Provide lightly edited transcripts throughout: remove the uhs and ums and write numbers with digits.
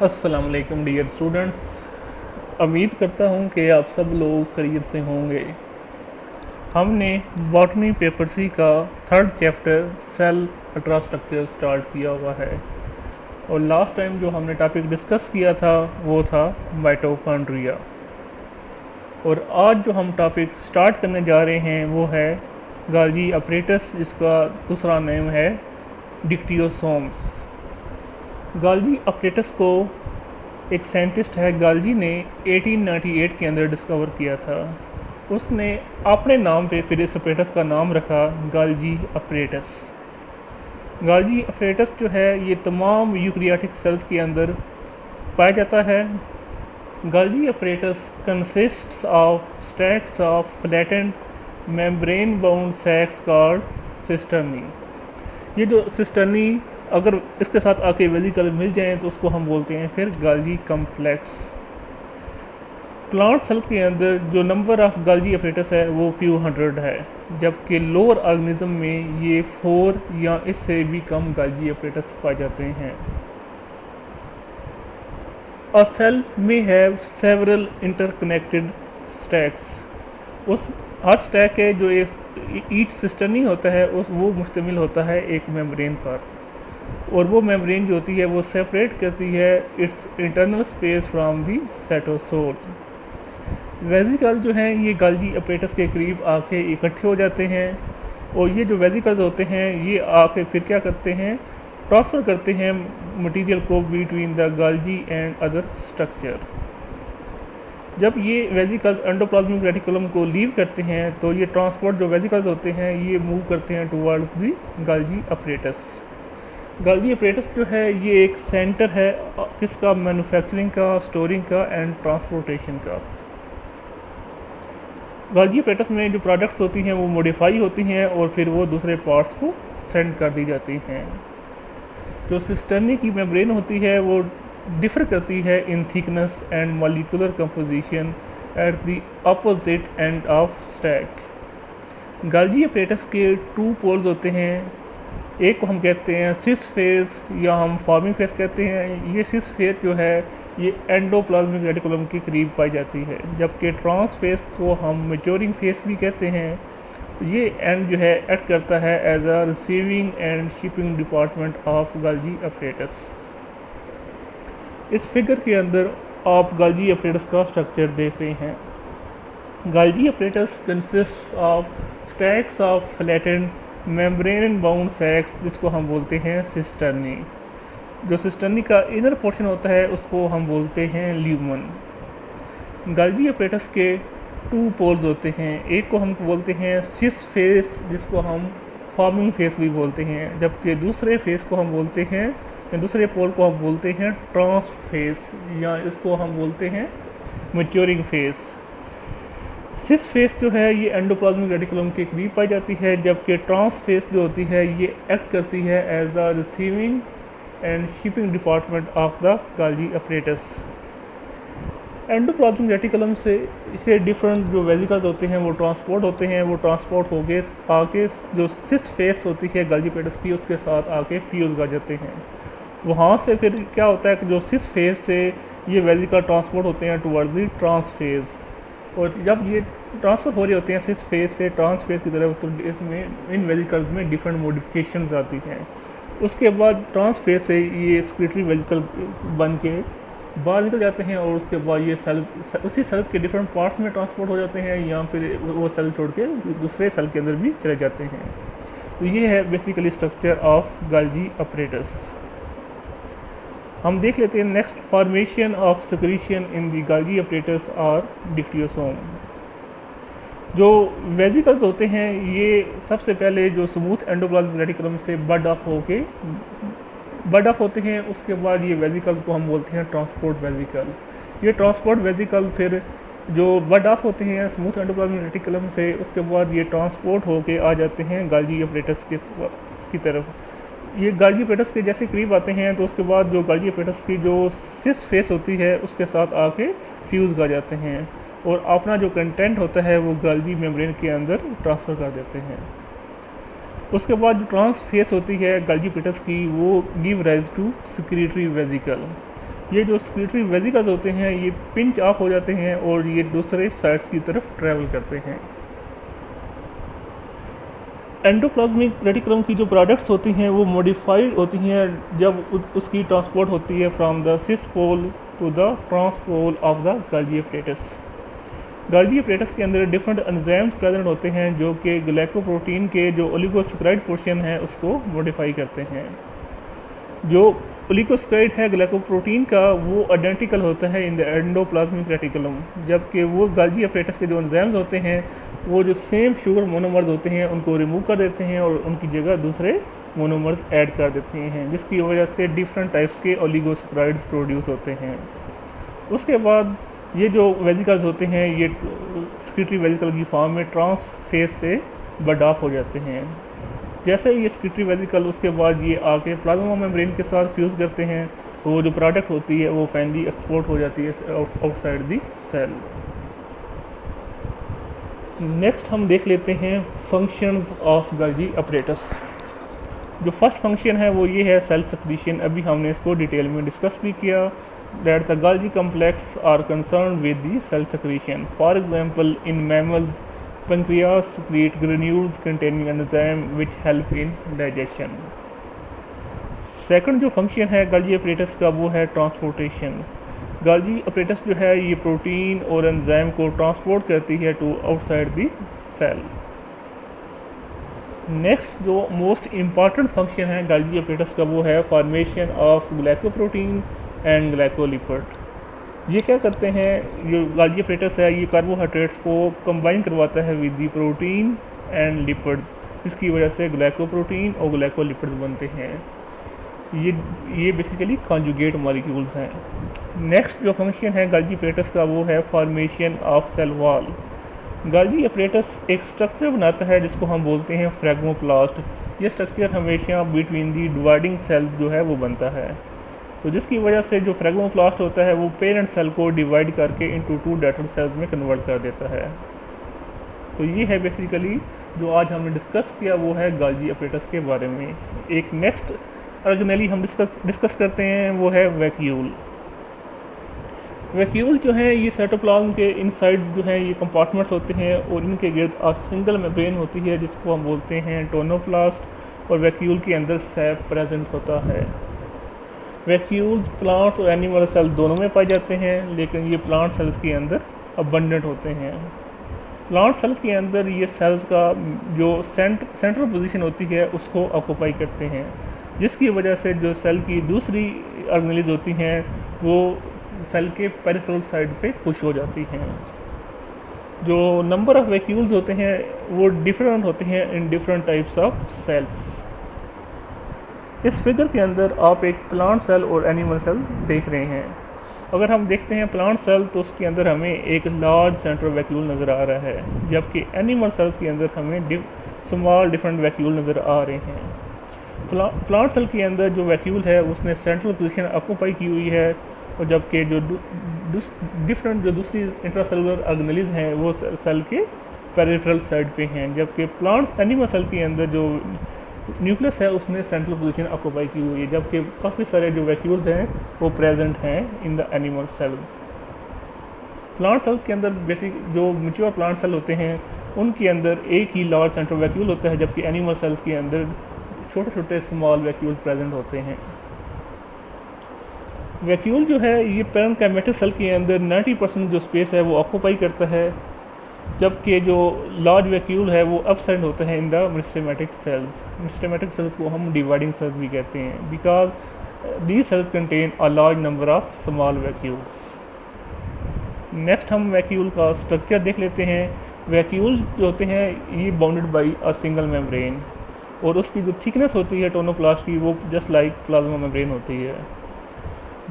अस्सलाम वालेकुम dear students. उम्मीद करता हूँ कि आप सब लोग खैरियत से होंगे। हमने बॉटनी पेपर सी का third chapter cell ultrastructure start किया हुआ है और लास्ट टाइम जो हमने टॉपिक डिस्कस किया था वो था माइटोकॉन्ड्रिया। और आज जो हम टॉपिक स्टार्ट करने जा रहे हैं वो है गाल्गी अपरेटस, जिसका दूसरा नेम है डिक्टियोसोम्स। गाल्गी अपरेटस को एक साइंटिस्ट है गाल्गी ने 1898 के अंदर डिस्कवर किया था। उसने अपने नाम पे फिर इस अपरेटस का नाम रखा गाल्गी अपरेटस। गाल्गी अपरेटस जो है ये तमाम यूकैरियोटिक सेल्स के अंदर पाया जाता है। Golgi apparatus consists of stacks of flattened membrane bound sacs called cisternae. ये जो सिस्टर्नी अगर इसके साथ आके वेजिकल मिल जाएं तो उसको हम बोलते हैं फिर गाल्गी कम्प्लेक्स। प्लांट सेल्स के अंदर जो नंबर ऑफ गाल्गी अपरेटस है वो फ्यू हंड्रेड है, जबकि लोअर ऑर्गेनिज्म में ये 4 या इससे भी कम गाल्गी अपरेटस पाए जाते हैं। A cell may have several interconnected stacks। उस हर स्टैक है जो ईच सिस्टर्नी होता है वो मुश्तमिल होता है एक मेम्ब्रेन पर, और वो मेम्ब्रेन जो होती है वो सेपरेट करती है it's internal space from the cytosol. Vesicle जो हैं ये गाल्गी अपरेटस के करीब आके इकट्ठे हो जाते हैं, और ये जो वेजिकल्स होते हैं ये आके फिर क्या करते हैं, ट्रांसफ़र करते हैं मटेरियल को between the Golgi and other structure. जब ये वेजिकल्स एंडोप्लाज्मिक रेटिकुलम को लीव करते हैं तो ये ट्रांसपोर्ट जो वेजिकल्स होते हैं ये मूव करते हैं towards the Golgi apparatus. गाल्गी apparatus जो है ये एक सेंटर है किसका, मैन्युफैक्चरिंग का, स्टोरिंग का एंड ट्रांसपोर्टेशन का। गाल्गी अपरेटस में जो प्रोडक्ट्स होती हैं वो मॉडिफाई होती हैं और फिर वो दूसरे पार्ट्स को सेंड कर दी जाती हैं। जो सिस्टर्नी की मेम्ब्रेन होती है वो डिफ़र करती है in thickness and molecular composition at the opposite end of stack. Golgi apparatus के 2 पोल्स होते हैं, एक को हम कहते हैं सिस फेज या हम फॉर्मिंग फेज कहते हैं। ये सिस फेज जो है ये एंडोप्लाज्मिक रेटिकुलम के करीब पाई जाती है, जबकि ट्रांस फेज को हम मैच्योरिंग फेज भी कहते हैं। ये एंड जो है एक्ट करता है as a receiving and shipping department of Golgi apparatus. इस फिगर के अंदर आप गाल्गी अपरेटस का स्ट्रक्चर देख रहे हैं। Golgi apparatus consist of stacks of flattened membrane bound sacs, जिसको हम बोलते हैं सिस्टर्नी। जो सिस्टर्नी का इनर पोर्शन होता है उसको हम बोलते हैं ल्यूमन। गाल्गी अपरेटस के 2 पोल्स होते हैं, एक को हम बोलते हैं सिस फेस जिसको हम फॉर्मिंग फेस भी बोलते हैं, जबकि दूसरे फेस को हम बोलते हैं या दूसरे पोल को हम बोलते हैं ट्रांस फेस, या इसको हम बोलते हैं मैच्योरिंग फेस। सिस फेस जो है ये एंडोप्लाज्मिक रेटिकुलम के करीब पाई जाती है, जबकि ट्रांस फेस जो होती है ये एक्ट करती है as the receiving and shipping department of the Golgi apparatus. Endoplasmic reticulum से इसे डिफरेंट जो वेजिकल्स होते हैं वो ट्रांसपोर्ट होते हैं, वो ट्रांसपोर्ट हो गए आके जो सिस फेस होती है गाल्गी अपरेटस की उसके साथ आके फ्यूज़ कर जाते हैं। वहाँ से फिर क्या होता है कि जो सिस फेस से ये वेजिकल ट्रांसपोर्ट होते हैं टुवर्ड्स दी ट्रांस फेज, और जब ये ट्रांसफ़र हो रहे होते हैं सिस फेज से ट्रांस फेज की तरफ तो इसमें इन वेजिकल्स में डिफरेंट मॉडिफिकेशंस आती हैं। उसके बाद ट्रांस फेज से ये स्क्रिटरी वेजिकल बन के बाहर निकल जाते हैं, और उसके बाद ये सेल उसी सेल के डिफरेंट पार्ट्स में ट्रांसपोर्ट हो जाते हैं, या फिर वो सेल छोड़ के दूसरे सेल के अंदर भी चले जाते हैं। तो ये है basically structure of Golgi apparatus. हम देख लेते हैं next, formation of secretion in the Golgi apparatus और डिक्टियोसोम। जो वेजिकल्स होते हैं ये सबसे पहले जो स्मूथ एंडोप्लाज्मिक रेटिकुलम से बड ऑफ होते हैं, उसके बाद ये वेजिकल्स को हम बोलते हैं ट्रांसपोर्ट वेजिकल। ये ट्रांसपोर्ट वेजिकल फिर जो बड ऑफ होते हैं स्मूथ एंडोप्लाज्मिक रेटिकुलम से, उसके बाद ये ट्रांसपोर्ट होके आ जाते हैं गाल्गी अपरेटस की तरफ। ये गाल्गी अपरेटस के जैसे करीब आते हैं तो उसके बाद जो गाल्गी अपरेटस की जो सिस फेस होती है उसके साथ आके फ्यूज़ कर जाते हैं, और अपना जो कंटेंट होता है वो गाल्गी मेम्ब्रेन के अंदर ट्रांसफ़र कर देते हैं। उसके बाद जो ट्रांस फेस होती है गाल्गी अपरेटस की वो give rise to secretory vesicle. ये जो स्क्रीटरी वेसिकल्स होते हैं ये पिंच ऑफ हो जाते हैं और ये दूसरे साइड्स की तरफ ट्रैवल करते हैं। एंडोप्लाज्मिक रेटिकुलम की जो प्रोडक्ट्स होती हैं वो मॉडिफाइड होती हैं जब उसकी ट्रांसपोर्ट होती है from the cis pole to the trans pole of the Golgi apparatus. Golgi apparatus के अंदर डिफरेंट एंजाइम्स प्रेजेंट होते हैं जो कि ग्लाइकोप्रोटीन के जो ओलिगोसैकेराइड पोर्शन है उसको मॉडिफाई करते हैं। जो ओलिगोसैकेराइड है ग्लाइकोप्रोटीन का वो आइडेंटिकल होता है इन द एंडोप्लाज्मिक रेटिकुलम, जबकि वो गोल्गी एपरेटस के जो एंजाइम्स होते हैं वो जो सेम शुगर मोनोमर्स होते हैं उनको रिमूव कर देते हैं और उनकी जगह दूसरे मोनोमर्स ऐड कर देते हैं, जिसकी वजह से डिफरेंट टाइप्स के ओलिगोसैकेराइड्स प्रोड्यूस होते हैं। उसके बाद ये जो वेसिकल्स होते हैं ये स्क्रीटरी वेसिकल की फॉर्म में ट्रांसफेज से बड ऑफ हो जाते हैं। जैसे ये स्क्रीटरी वेसिकल उसके बाद ये आके प्लाज्मा मेम्ब्रेन के साथ फ्यूज़ करते हैं, वो जो प्रोडक्ट होती है वो फाइनली एक्सपोर्ट हो जाती है आउटसाइड दी सेल। नेक्स्ट हम देख लेते हैं फंक्शंस ऑफ गोल्गी एपरेटस। जो फर्स्ट फंक्शन है वो ये है सेल सेक्रीशन। अभी हमने इसको डिटेल में डिस्कस भी किया that the Golgi complex are concerned with the cell secretion. For example, in mammals, pancreas secrete granules containing enzyme which help in digestion. Second जो फंक्शन है गोल्गी एपरेटस का वो है ट्रांसपोर्टेशन। गोल्गी एपरेटस जो है ये प्रोटीन और enzyme को ट्रांसपोर्ट करती है to outside the cell. Next जो मोस्ट इम्पॉर्टेंट फंक्शन है गोल्गी एपरेटस का वो है formation of glycoprotein and glycolipid. ये क्या करते हैं, जो गोल्गी एपरेटस है ये कार्बोहाइड्रेट्स को कंबाइन करवाता है with the protein and lipid, जिसकी वजह से ग्लाइकोप्रोटीन और ग्लाइकोलिपिड बनते हैं। ये बेसिकली कॉन्जुगेट मॉलिक्यूल्स हैं। नेक्स्ट जो फंक्शन है गोल्गी एपरेटस का वो है formation of cell wall. Golgi apparatus एक स्ट्रक्चर बनाता है जिसको हम बोलते हैं फ्रैग्मोप्लास्ट। ये स्ट्रक्चर हमेशा बिटवीन दी डिवाइडिंग सेल जो है वो बनता है, तो जिसकी वजह से जो फ्रैग्मोप्लास्ट होता है वो पेरेंट सेल को डिवाइड करके इनटू 2 डॉटर सेल्स में कन्वर्ट कर देता है। तो ये है बेसिकली जो आज हमने डिस्कस किया वो है गोल्गी एपरेटस के बारे में। एक नेक्स्ट ऑर्गेनेली हम डिस्कस करते हैं वो है वैक्यूल। वैक्यूल जो है ये साइटोप्लाज्म के इनसाइड जो है ये कंपार्टमेंट्स होते हैं और इनके गिर्द सिंगल मेम्ब्रेन होती है जिसको हम बोलते हैं टोनोप्लास्ट, और वैक्यूल के अंदर सैप प्रेजेंट होता है। वैक्यूल्स प्लांट्स और एनिमल सेल दोनों में पाए जाते हैं, लेकिन ये प्लांट सेल्स के अंदर अबंडेंट होते हैं। प्लांट सेल्स के अंदर ये सेल्स का जो सेंट्रल पोजीशन होती है उसको ऑक्यूपाई करते हैं, जिसकी वजह से जो सेल की दूसरी ऑर्गेनेल्स होती हैं वो सेल के पेरिफेरल साइड पे पुश हो जाती हैं। जो नंबर ऑफ वैक्यूल्स होते हैं वो डिफरेंट होते हैं in different types of cells. इस फिगर के अंदर आप एक प्लांट सेल और एनिमल सेल देख रहे हैं। अगर हम देखते हैं प्लांट सेल तो उसके अंदर हमें एक लार्ज सेंट्रल वैक्यूल नज़र आ रहा है, जबकि एनिमल सेल्स के अंदर हमें स्मॉल डिफरेंट वैक्यूल नज़र आ रहे हैं। प्लांट सेल के अंदर जो वैक्यूल है उसने सेंट्रल पोजीशन ऑक्यूपाई की हुई है, और जबकि जो डिफरेंट जो दूसरी इंट्रासेलुलर ऑर्गेनेल्स हैं वो सेल के पेरिफेरल साइड पे हैं, जबकि प्लांट एनिमल सेल के अंदर जो न्यूक्लियस है उसने सेंट्रल पोजीशन ऑक्यूपाई की हुई है, जबकि काफ़ी सारे जो वैक्यूल्स हैं वो प्रेजेंट हैं in the animal cell. Plant cells के अंदर बेसिक जो मैच्योर प्लांट सेल होते हैं उनके अंदर एक ही लार्ज सेंट्रल वैक्यूल होता है, जबकि एनिमल सेल्स के अंदर छोटे छोटे स्मॉल वैक्यूल्स प्रेजेंट होते हैं। वैक्यूल जो है ये पैरेन्काइमेटिक सेल के अंदर 90% जो स्पेस है वो ऑक्यूपाई करता है, जबकि जो लार्ज वैक्यूल है वो अपसाइड होता है in the meristematic cells. Meristematic cells को हम डिवाइडिंग सेल्स भी कहते हैं, because these cells contain a large number of small vacuoles. Next हम वैक्यूल का स्ट्रक्चर देख लेते हैं। वैक्यूल जो होते हैं ये bounded by a single membrane, और उसकी जो थिकनेस होती है टोनोप्लास्ट की वो जस्ट लाइक प्लाज्मा मेम्ब्रेन होती है।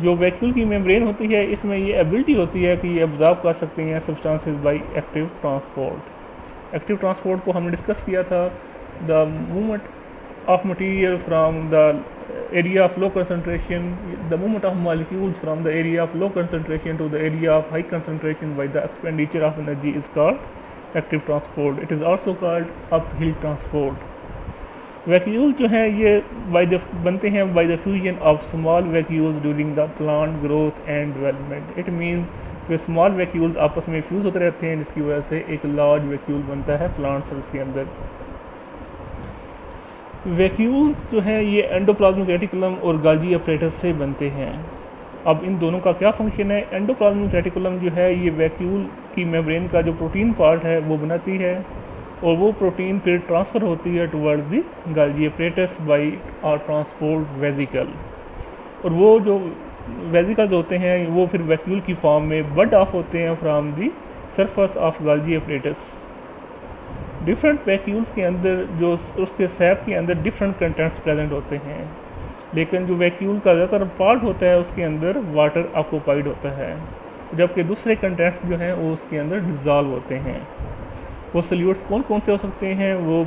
जो वैक्यूल की मेम्ब्रेन होती है इसमें ये एबिलिटी होती है कि ये ऑब्जर्व कर सकते हैं substances by active transport. Active transport को हमने डिस्कस किया था, the movement of material from the area of low concentration, the movement of molecules from the area of low concentration to the area of high concentration by the expenditure of energy is called active transport. It is also called uphill transport. Vacuole जो हैं ये बनते हैं by the fusion of small vacuoles during the plant growth and development. It means जो small vacuoles आपस में fuse होते रहते हैं, जिसकी वजह से एक लार्ज वैक्यूल बनता है प्लांट सेल्स के अंदर। वैक्यूल्स जो हैं ये एंडोप्लाज्मिक रेटिकुलम और गाल्गी अपरेटस से बनते हैं। अब इन दोनों का क्या फंक्शन है? एंडोप्लाज्मिक रेटिकुलम जो है ये वैक्यूल की मेम्ब्रेन का जो प्रोटीन पार्ट है वो बनाती है, और वो प्रोटीन फिर ट्रांसफ़र होती है towards the Golgi apparatus by transport vesicle, और वो जो वेजिकल्स होते हैं वो फिर वैक्यूल की फॉर्म में बड ऑफ होते हैं from the surface of Golgi apparatus. Different vacuoles के अंदर जो उसके सैप के अंदर डिफरेंट कंटेंट्स प्रेजेंट होते हैं, लेकिन जो वैक्यूल का ज़्यादातर पार्ट होता है उसके अंदर वाटर ऑक्यूपाइड होता है, जबकि दूसरे कंटेंट्स जो हैं वो उसके अंदर डिज़ॉल्व होते हैं। वो सल्यूट्स कौन कौन से हो सकते हैं? वो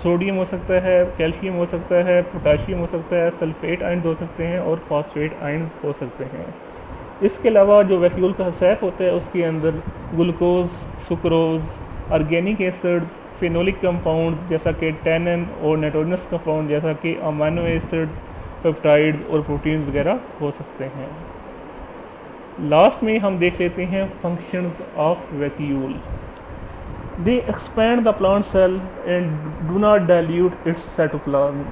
सोडियम हो सकता है, कैल्शियम हो सकता है, पोटाशियम हो सकता है, सल्फेट आयन्स हो सकते हैं और फॉस्फेट आयन्स हो सकते हैं। इसके अलावा जो वैक्यूल का सैक होता है उसके अंदर glucose, sucrose, organic acids, phenolic compound जैसा कि टैनिन और नाइट्रोजनस कंपाउंड जैसा कि अमाइनो एसिड, पेप्टाइड्स और प्रोटीन वगैरह हो सकते हैं। लास्ट में हम देख लेते हैं functions of vacuole. They expand the plant cell and do not dilute its cytoplasm.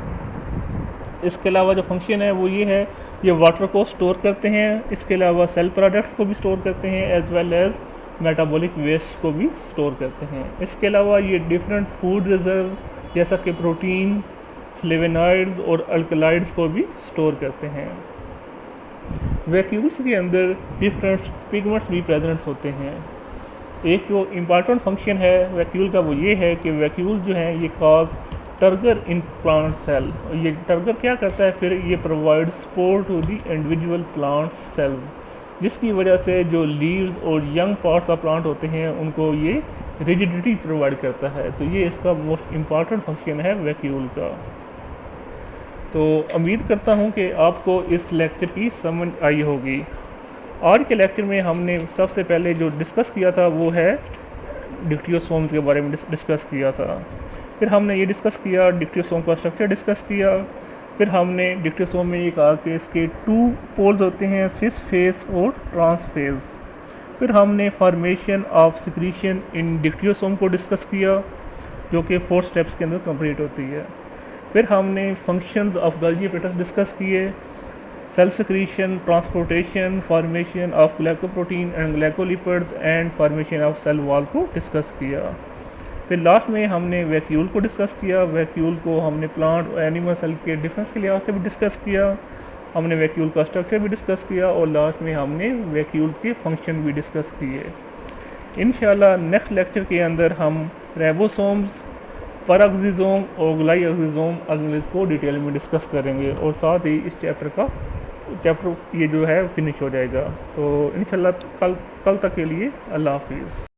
इसके अलावा जो फंक्शन है वो ये है, ये वाटर को स्टोर करते हैं, इसके अलावा सेल प्रोडक्ट्स को भी स्टोर करते हैं, as well as metabolic waste को भी स्टोर करते हैं। इसके अलावा ये डिफरेंट फूड रिजर्व जैसा कि प्रोटीन, फ्लेवेनॉइड्स और अल्कलाइड्स को भी स्टोर करते हैं। वैक्यूल्स के अंदर डिफरेंट पिगमेंट्स भी प्रेजेंट्स होते हैं। एक जो इम्पॉर्टेंट फंक्शन है वैक्यूल का वो ये है कि वैक्यूल जो हैं ये cause turgor in plant cell. ये टर्गर क्या करता है? फिर ये provide support to the individual plant cell, जिसकी वजह से जो लीव्स और यंग पार्ट्स ऑफ प्लांट होते हैं उनको ये रिजिडिटी प्रोवाइड करता है। तो ये इसका मोस्ट इम्पॉर्टेंट फंक्शन है वैक्यूल का। तो उम्मीद करता हूँ कि आपको इस लेक्चर की समझ आई होगी। आज के लेक्चर में हमने सबसे पहले जो डिस्कस किया था वो है डिक्टियोसोम्स के बारे में डिस्कस किया था। फिर हमने ये डिस्कस किया, डिक्टियोसोम का स्ट्रक्चर डिस्कस किया। फिर हमने डिक्टियोसोम में ये कहा कि इसके 2 पोल्स होते हैं, सिस फेस और ट्रांस फेज। फिर हमने formation of secretion in dictyosome को डिस्कस किया, जो कि 4 स्टेप्स के अंदर कंप्लीट होती है। फिर हमने functions of Golgi apparatus discuss किए, cell secretion, transportation, formation of glycoprotein and glycolipids and formation of cell wall को डिस्कस किया। फिर लास्ट में हमने वैक्यूल को डिस्कस किया। वैक्यूल को हमने प्लांट और एनिमल सेल के डिफरेंस के लिहाज से भी डिस्कस किया। हमने वैक्यूल का स्ट्रक्चर भी डिस्कस किया और लास्ट में हमने वैक्यूल के फंक्शन भी डिस्कस किए। इंशाल्लाह नेक्स्ट लेक्चर के अंदर हम राइबोसोम्स, पैराक्सिसोम और ग्लाइकोक्सिसोम को डिटेल में डिस्कस करेंगे, और साथ ही इस चैप्टर ये जो है फिनिश हो जाएगा। तो इंशाल्लाह कल तक के लिए अल्लाह हाफिज़।